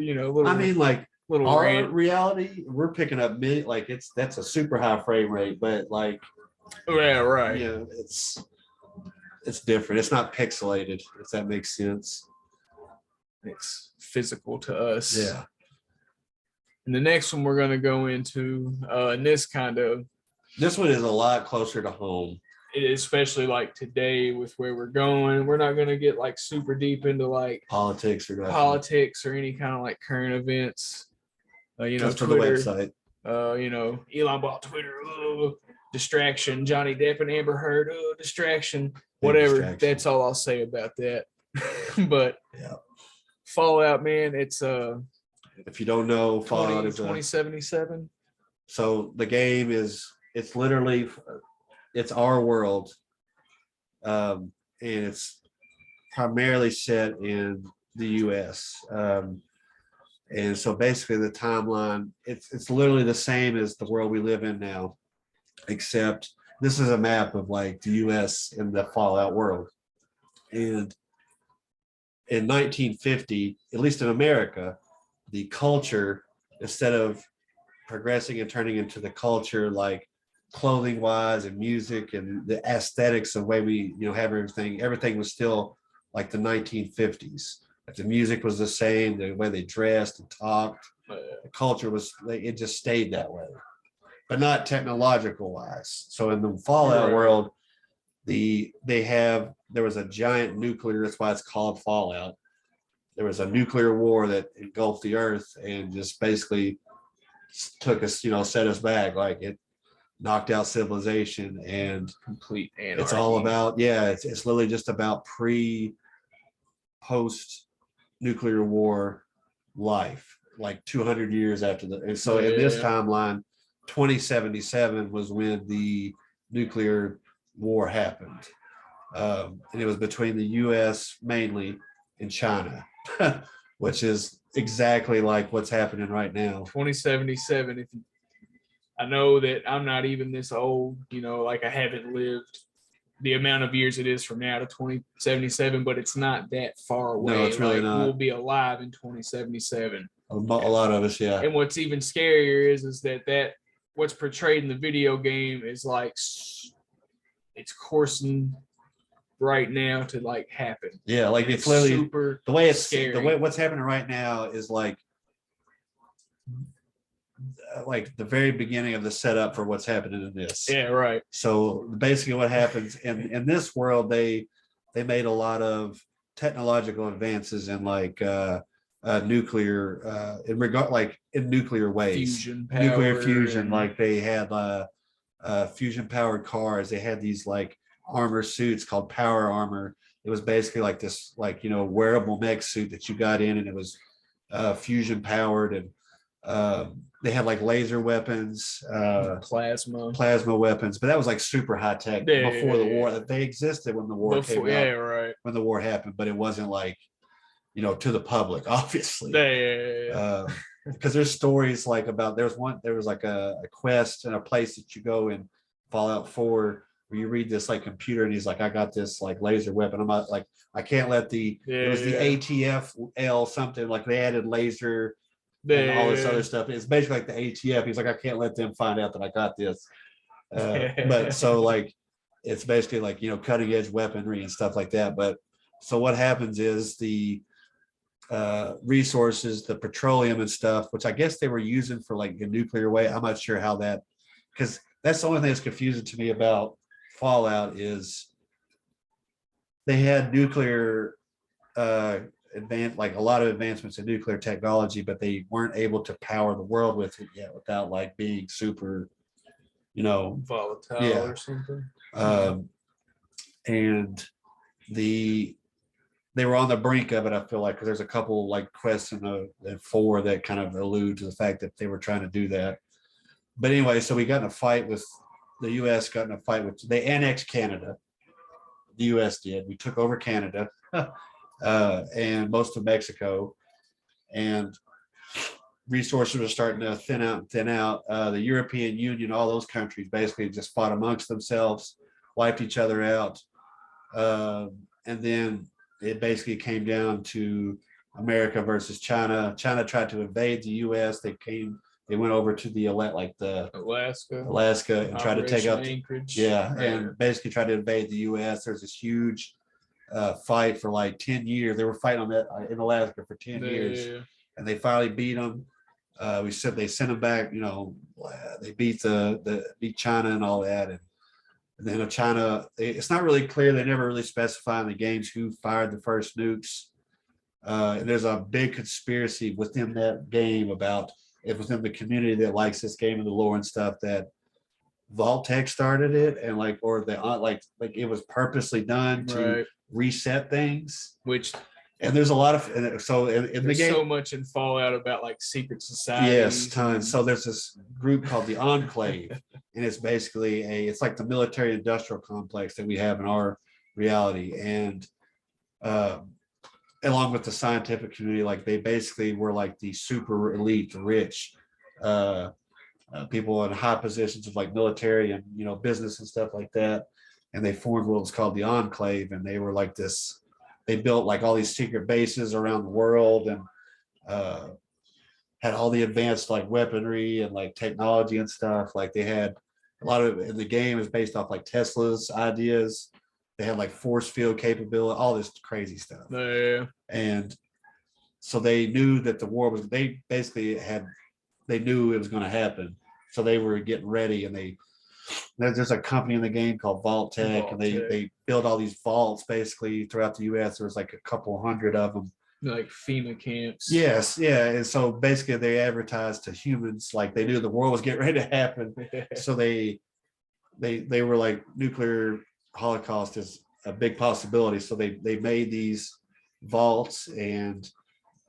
little our reality, we're picking up that's a super high frame rate, but like right. It's different. It's not pixelated, if that makes sense. It's physical to us. Yeah. And the next one we're going to go into, and this one is a lot closer to home. especially like today with where we're going. We're not going to get like super deep into like Politics or nothing. politics or any kind of like current events. That's for the Twitter, website. Elon bought Twitter, distraction. Johnny Depp and Amber Heard, distraction. Whatever. Distraction. That's all I'll say about that. But Yeah. Fallout, man, it's If you don't know, Fallout is 2077. so the game it's literally it's our world, and it's primarily set in the U.S. And so basically the timeline it's literally the same as the world we live in now, except this is a map of like the US in the Fallout world. And in 1950, at least in America, the culture, instead of progressing and turning into the culture like clothing wise and music and the aesthetics of the way we have everything was still like the 1950s. Like the music was the same, the way they dressed and talked, the culture was, it just stayed that way, but not technological wise. So in the Fallout world, there was a giant nuclear, that's why it's called Fallout. There was a nuclear war that engulfed the earth and just basically took us, set us back. Like it knocked out civilization, and complete anarchy. It's all about, it's literally just about post nuclear war life, like 200 years after and so in this timeline, 2077 was when the nuclear war happened, and it was between the US mainly and China, which is exactly like what's happening right now. 2077. I know that I'm not even this old, like I haven't lived the amount of years it is from now to 2077, but it's not that far away. No, it's really not. We'll be alive in 2077. A lot of us, yeah. And what's even scarier is that what's portrayed in the video game is like it's coursing right now to like happen. Yeah, like it's literally super the way it's scary. The way what's happening right now is like the very beginning of the setup for what's happening in this. Yeah, right. So basically what happens in this world, they made a lot of technological advances in like nuclear in nuclear ways. Nuclear fusion, like they had fusion powered cars. They had these like armor suits called power armor. It was basically like this wearable mech suit that you got in, and it was fusion powered, and they had like laser weapons, plasma weapons, but that was like super high tech before the war. That they existed when the war came out. Yeah, right. When the war happened, but it wasn't like to the public, obviously. Because there's stories like about there was like a quest and a place that you go in Fallout 4 where you read this like computer, and he's like, I got this like laser weapon. I'm not like, I can't let it was the ATF something, like they added laser and all this other stuff. It's basically like the ATF. He's like, I can't let them find out that I got this. But so like, it's basically like, cutting edge weaponry and stuff like that. But so what happens is the resources, the petroleum and stuff, which I guess they were using for like a nuclear way. I'm not sure how that, because that's the only thing that's confusing to me about Fallout is they had nuclear like a lot of advancements in nuclear technology, but they weren't able to power the world with it yet without like being super, volatile or something. And they were on the brink of it, I feel like, because there's a couple like quests in 4 that kind of allude to the fact that they were trying to do that. But anyway, so we got in a fight with the US, they annexed Canada. The US did. We took over Canada. And most of Mexico, and resources were starting to thin out. The European Union, all those countries basically just fought amongst themselves, wiped each other out, and then it basically came down to America versus China. China tried to invade the US. They went over to the Alaska and tried to take out Anchorage. And basically tried to invade the US. There's this huge fight for like 10 years. They were fighting on that in Alaska for 10 years, and they finally beat them. They sent them back. They beat beat China and all that, and And then China, it's not really clear. They never really specify in the games who fired the first nukes. And there's a big conspiracy within that game about it within the community that likes this game and the lore and stuff that Vault-Tec started it and like or the like it was purposely done to Right. reset things. Which And there's a lot of so in the there's game so much in Fallout about like secret societies. yes, tons. So there's this group called the Enclave, and it's basically it's like the military industrial complex that we have in our reality, and along with the scientific community, like they basically were like the super elite, rich people in high positions of like military and business and stuff like that, and they formed what was called the Enclave, and they were like this. They built like all these secret bases around the world and had all the advanced like weaponry and like technology and stuff. Like they had a lot of in the game is based off like Tesla's ideas. They had like force field capability, all this crazy stuff. Yeah. And so they knew that the war was, they basically they knew it was going to happen. So they were getting ready and there's a company in the game called Vault-Tec, and they build all these vaults basically throughout the US. There's like a couple hundred of them. Like FEMA camps. Yes, yeah. And so basically they advertised to humans like they knew the war was getting ready to happen. So they were like nuclear holocaust is a big possibility. So they made these vaults and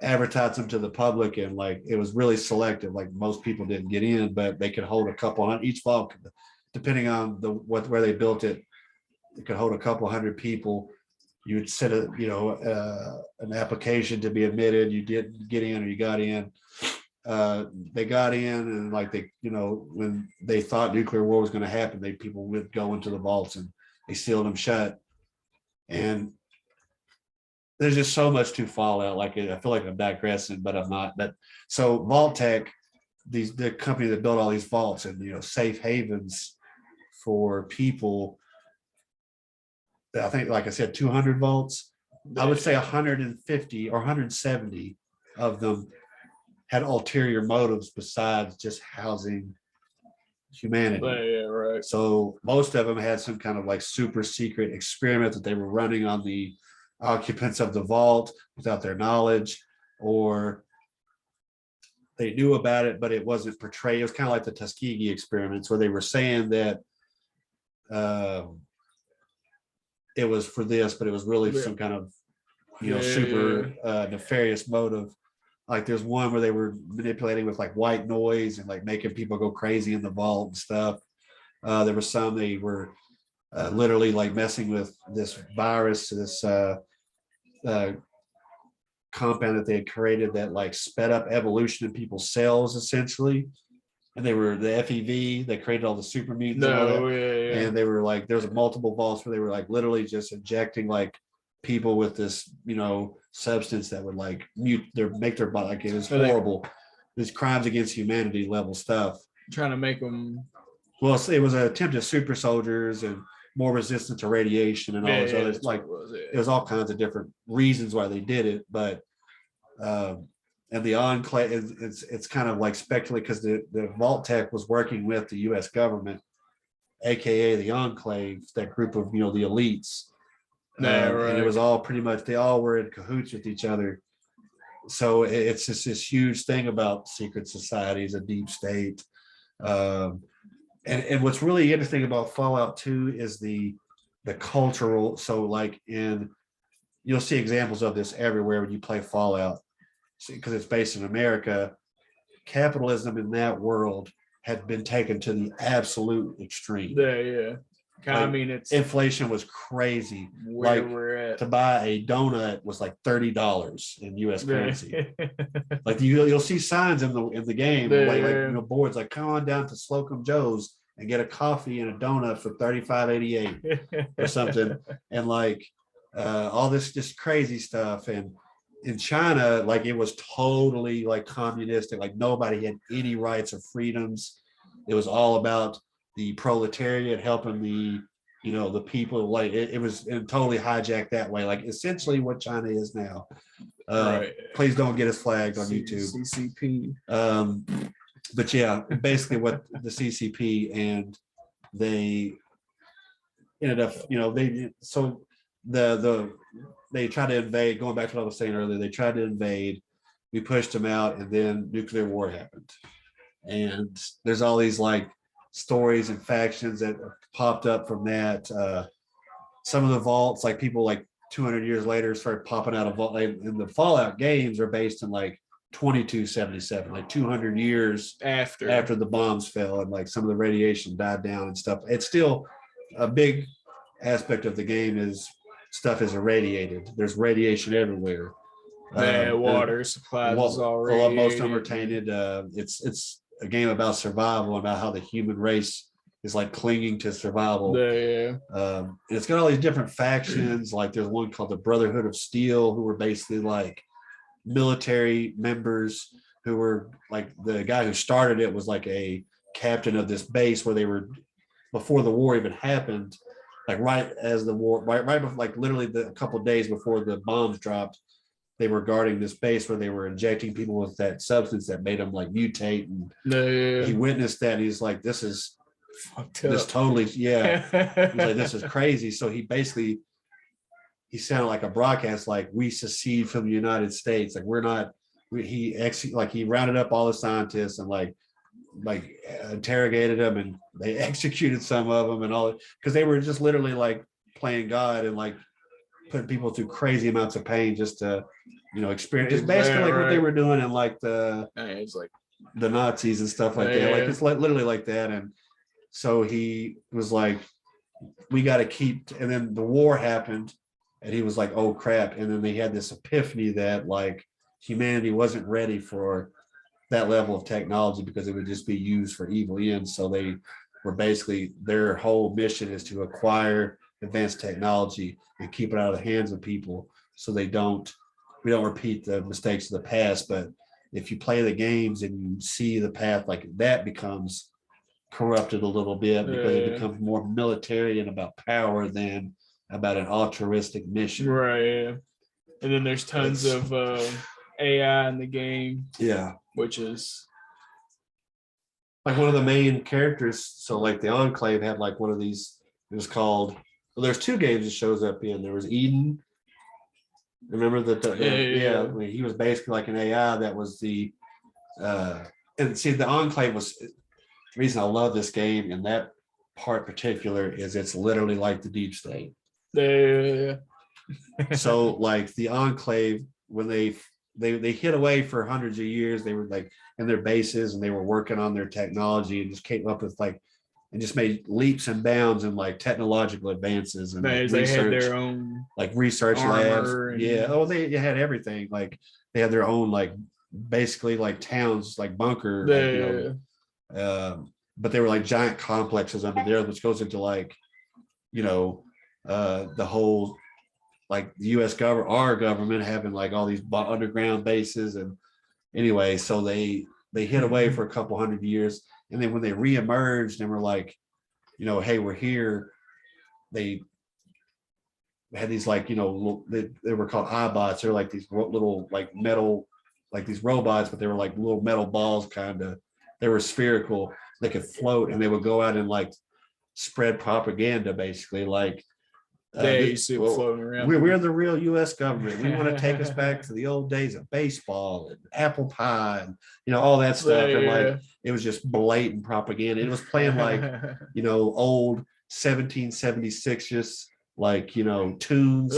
advertised them to the public, and like it was really selective. Like most people didn't get in, but they could hold a couple on each vault, depending on where they built it. It could hold a couple hundred people. You'd set an application to be admitted. You didn't get in or you got in. They got in, and like when they thought nuclear war was going to happen, people would go into the vaults and they sealed them shut. And there's just so much to Fallout. Like I feel like I'm digressing, but I'm not. But so Vault-Tec, the company that built all these vaults and safe havens for people. I think, like I said, 200 vaults. I would say 150 or 170 of them had ulterior motives besides just housing humanity. Yeah, right. So most of them had some kind of like super secret experiment that they were running on the occupants of the vault without their knowledge, or they knew about it, but it wasn't portrayed. It was kind of like the Tuskegee experiments where they were saying that it was for this, but it was really some kind of super nefarious motive. Like there's one where they were manipulating with like white noise and like making people go crazy in the vault and stuff. There was some they were literally like messing with this virus, this compound that they had created that like sped up evolution in people's cells essentially. And they were the FEV, they created all the super mutants and all that. And they were like, there's multiple vaults where they were like literally just injecting like people with this, substance that would like make their body, like it was horrible. These crimes against humanity level stuff. Trying to make them. Well, it was an attempt at super soldiers and more resistant to radiation and all this other, like it was all kinds of different reasons why they did it. But and the Enclave, it's kind of like speculative because the Vault-Tec was working with the U.S. government, aka the Enclave, that group of the elites. Right. And it was all pretty much, they all were in cahoots with each other. So it's just this huge thing about secret societies, a deep state. And what's really interesting about Fallout 2 is the cultural. So like you'll see examples of this everywhere when you play Fallout, because it's based in America. Capitalism in that world had been taken to the absolute extreme. Yeah. I mean, it's inflation was crazy. Where we're at. To buy a donut was like $30 in U.S. currency. Like you'll see signs in the game, like boards like come on down to Slocum Joe's and get a coffee and a donut for $35.88 or something, and like all this just crazy stuff. And in China, like it was totally like communistic. Like nobody had any rights or freedoms. It was all about the proletariat helping the people. Like it was totally hijacked that way, like essentially what China is now. Right. Please don't get us flagged on YouTube. CCP. But yeah, basically what the CCP, and they ended up, they tried to invade, going back to what I was saying earlier, they tried to invade, we pushed them out, and then nuclear war happened. And there's all these like stories and factions that popped up from that. Some of the vaults, like people like 200 years later started popping out of vault. And the Fallout games are based in like 2277, like 200 years after the bombs fell and like some of the radiation died down and stuff. It's still a big aspect of the game is stuff is irradiated. There's radiation everywhere. Water supplies is all most of them are radiated. tainted. It's a game about survival, about how the human race is like clinging to survival. And it's got all these different factions. Like there's one called the Brotherhood of Steel, who were basically like military members who were like, the guy who started it was like a captain of this base where they were, before the war even happened, like right as the war, right before, like literally a couple of days before the bombs dropped, they were guarding this base where they were injecting people with that substance that made them like mutate. And he witnessed that. And he's like, this is fucked this up. totally, yeah. He's like, this is crazy. So he sounded like a broadcast, like, we secede from the United States. Like he rounded up all the scientists and like interrogated them, and they executed some of them and all, because they were just literally like playing God and like putting people through crazy amounts of pain just to, experience. It's basically like what they were doing in like it's like the Nazis and stuff like that. Like it's like literally like that. And so he was like, we got to keep, and then the war happened and he was like, oh crap. And then they had this epiphany that like humanity wasn't ready for that level of technology because it would just be used for evil ends. So they were basically, their whole mission is to acquire advanced technology and keep it out of the hands of people so we don't repeat the mistakes of the past. But if you play the games and you see the path, like that becomes corrupted a little bit because it becomes more military and about power than about an altruistic mission. Right. And then there's tons of AI in the game. Yeah. Which is like one of the main characters. So like the Enclave had like one of these, it was called, well, there's two games it shows up in. There was Eden. Remember that? He was basically like an AI that was the and see, the Enclave was the reason I love this game, and that part particular is it's literally like the Deep State. So like the Enclave, when they hid away for hundreds of years, they were like in their bases and they were working on their technology and just came up with like, and just made leaps and bounds in like technological advances and like they research, had their own like research labs. and They had everything. Like they had their own like basically like towns, like bunker, but they were like giant complexes under there, which goes into like, the whole like the U.S. government, our government having like all these underground bases. And anyway, so they hid away for a couple hundred years. And then when they reemerged and were like, hey, we're here, they had these like, they were called iBots. They're like these little like metal, like these robots, but they were like little metal balls kind of. They were spherical. They could float, and they would go out and like spread propaganda, basically like, floating around. We're the real U.S. government. We want to take us back to the old days of baseball and apple pie and all that stuff. And like it was just blatant propaganda. It was playing like old 1776 just like tunes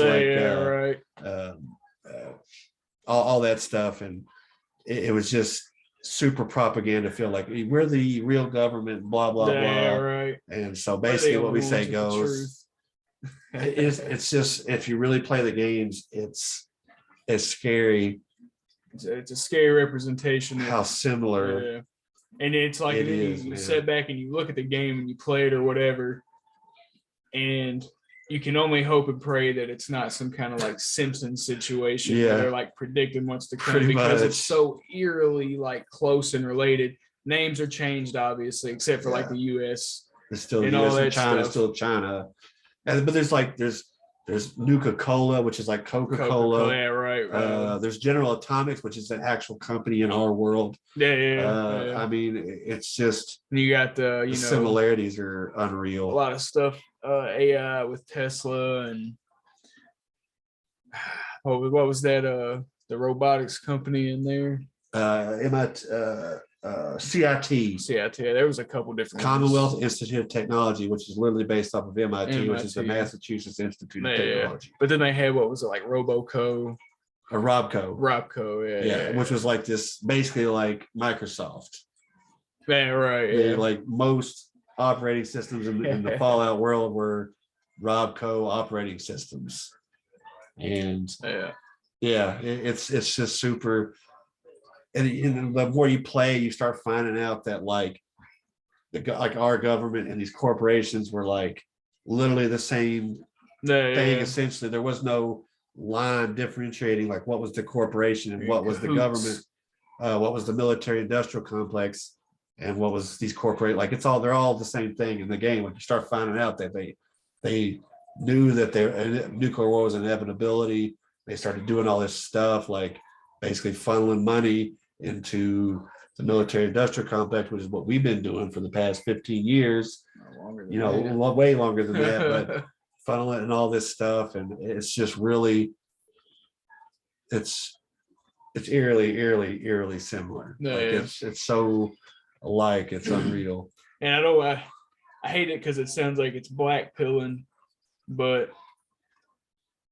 all that stuff. And it was just super propaganda. Feel like we're the real government. Blah blah blah. Right. And so basically, what we say goes. It's just, if you really play the games, it's scary. It's a scary representation how similar. And it's like you sit back and you look at the game and you play it or whatever, and you can only hope and pray that it's not some kind of like Simpsons situation where they're like predicting what's to come, because it's so eerily like close and related. Names are changed, obviously, except for like the U.S. It's still U.S. and China, still China. But there's There's Nuka-Cola, which is like Coca-Cola. Yeah, right. There's General Atomics, which is an actual company in our world. Yeah. I mean, it's just And you got the similarities are a unreal. lot of stuff, AI with Tesla and what was that? The robotics company in there. CIT. CIT. There was a couple different Commonwealth ones. Institute of Technology, which is literally based off of MIT, which is the MIT. Massachusetts Institute of Yeah. Technology. But then they had what was it like Roboco? A Robco. Robco, yeah. Which was like this, basically like Microsoft. Yeah, right. Like most operating systems in the Fallout world were Robco operating systems. And it's just super. And the more you play, you start finding out that like our government and these corporations were like literally the same thing. Essentially, there was no line differentiating like what was the corporation and what was the government, what was the military industrial complex, and what was these corporate. Like they're all the same thing in the game. When you start finding out that they knew that their nuclear war was an inevitability, they started doing all this stuff like basically funneling money into the military industrial complex, which is what we've been doing for the past 15 years, way longer than that, but funneling and all this stuff. And it's just really, it's eerily similar. It's so alike, it's unreal. And I know I hate it because it sounds like it's black pilling, but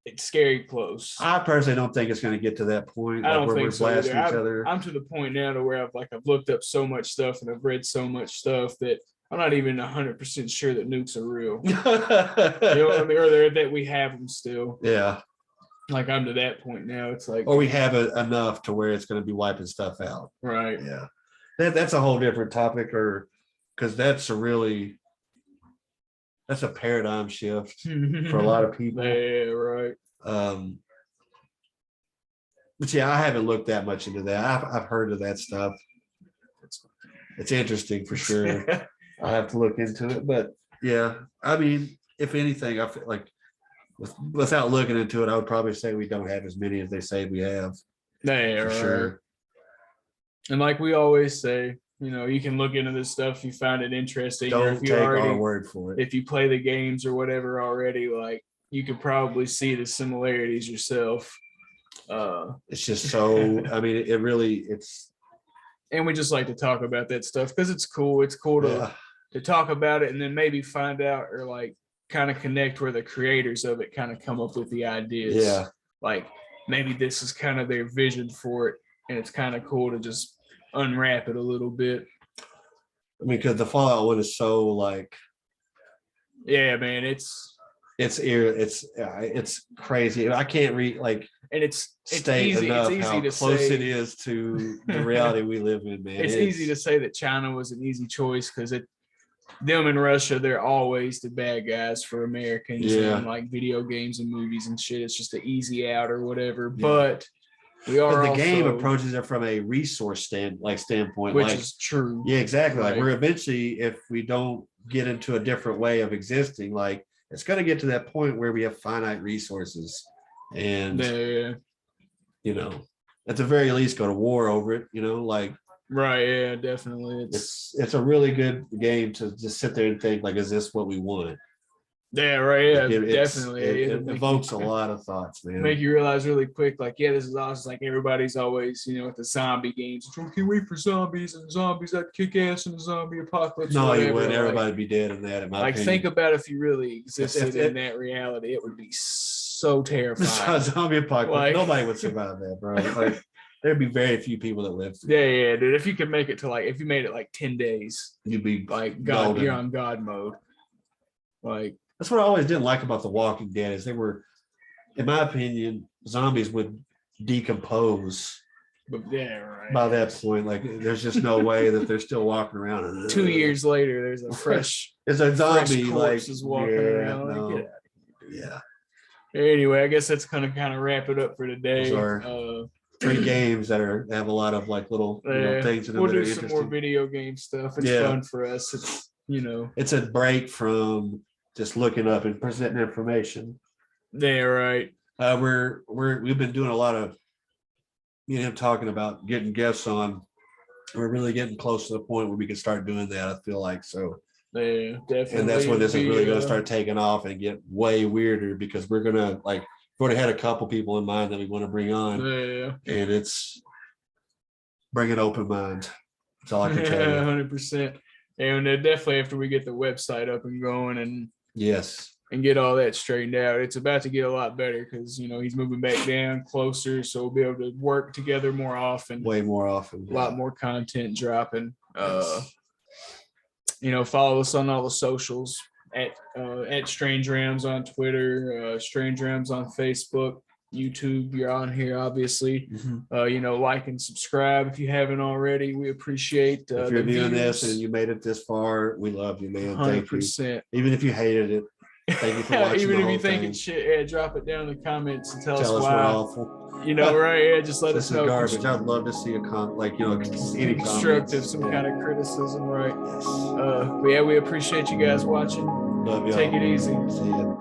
it's scary close. I personally don't think it's going to get to that point. I don't think we're so. Blasting each other. I'm to the point now to where I've looked up so much stuff and I've read so much stuff that I'm not even 100% sure that nukes are real. You know what I mean? Or that we have them still. Yeah. Like I'm to that point now. It's like, or we have it enough to where it's going to be wiping stuff out. Right. Yeah. That's a whole different topic, because that's a paradigm shift for a lot of people. Yeah, right. But yeah, I haven't looked that much into that. I've heard of that stuff. It's interesting for sure. I have to look into it, but yeah, I mean, if anything, I feel like without looking into it, I would probably say we don't have as many as they say we have. Yeah, for right. sure. And like we always say, you can look into this stuff, you find it interesting. Don't take our word for it. If you play the games or whatever already, like you could probably see the similarities yourself. It's just so, I mean, it's. And we just like to talk about that stuff because it's cool. It's cool to talk about it and then maybe find out or like kind of connect where the creators of it kind of come up with the ideas. Yeah. Like maybe this is kind of their vision for it. And it's kind of cool to just unwrap it a little bit. I mean, because the Fallout one is so like. Yeah, man, it's crazy. I can't read like. And it's easy. It's easy how to close say it is to the reality we live in, man. It's easy to say that China was an easy choice because them in Russia, they're always the bad guys for Americans and like video games and movies and shit. It's just an easy out or whatever. Yeah. But the game approaches it from a resource standpoint, which is true. Yeah, exactly. Right. Like we're eventually, if we don't get into a different way of existing, like it's going to get to that point where we have finite resources. And at the very least go to war over it, like right. Yeah, definitely. It's a really good game to just sit there and think like, is this what we want? Yeah, right. Yeah, definitely. It evokes a lot of thoughts, man. Make you realize really quick, like, yeah, this is awesome. Like everybody's always, with the zombie games. I can't wait for zombies and zombies that kick ass in the zombie apocalypse. No, you wouldn't. Everybody'd be dead in that. In my opinion. Think about if you really existed in that reality, it would be so terrifying. Zombie apocalypse. Nobody would survive that, bro. Like there'd be very few people that lived. Yeah, dude. If you could make it to if you made it 10 days, you'd be like God. Golden. You're on God mode. Like that's what I always didn't like about The Walking Dead is they were, in my opinion, zombies would decompose. But yeah, right. By that point, like there's just no way that they're still walking around. 2 years later, there's a fresh. It's a zombie is walking around. No. Get out. Yeah. Anyway, I guess that's gonna kind of wrap it up for today. 3 games that have a lot of like little things in them. We'll do some more video game stuff. It's fun for us. It's it's a break from just looking up and presenting information. Yeah, right. We've been doing a lot of me and him talking about getting guests on. We're really getting close to the point where we can start doing that. I feel like so. Yeah, definitely. And that's when this is Be, really going to start taking off and get way weirder because we're gonna like we've already had a couple people in mind that we want to bring on, Yeah, and it's bring an open mind. That's all I can tell you. 100%. And definitely after we get the website up and going Yes, and get all that straightened out, it's about to get a lot better because he's moving back down closer, so we'll be able to work together more often. way more often. A lot more content dropping. Yes. Follow us on all the socials at Strange Rams on Twitter, Strange Rams on Facebook, YouTube. You're on here, obviously. Mhm. Like and subscribe if you haven't already. We appreciate If you're viewing this and you made it this far, we love you, man. Thank you. 100%. Even if you hated it, thank you for watching. Even the if whole you think thing. it's shit, drop it down in the comments and tell us we're why. awful. Right? Yeah, just let This us is know. garbage. I'd love to see any Constructive, comments. some Yeah. kind of criticism, right? Yes. But yeah, we appreciate you guys watching. Love you. Take it easy. See ya.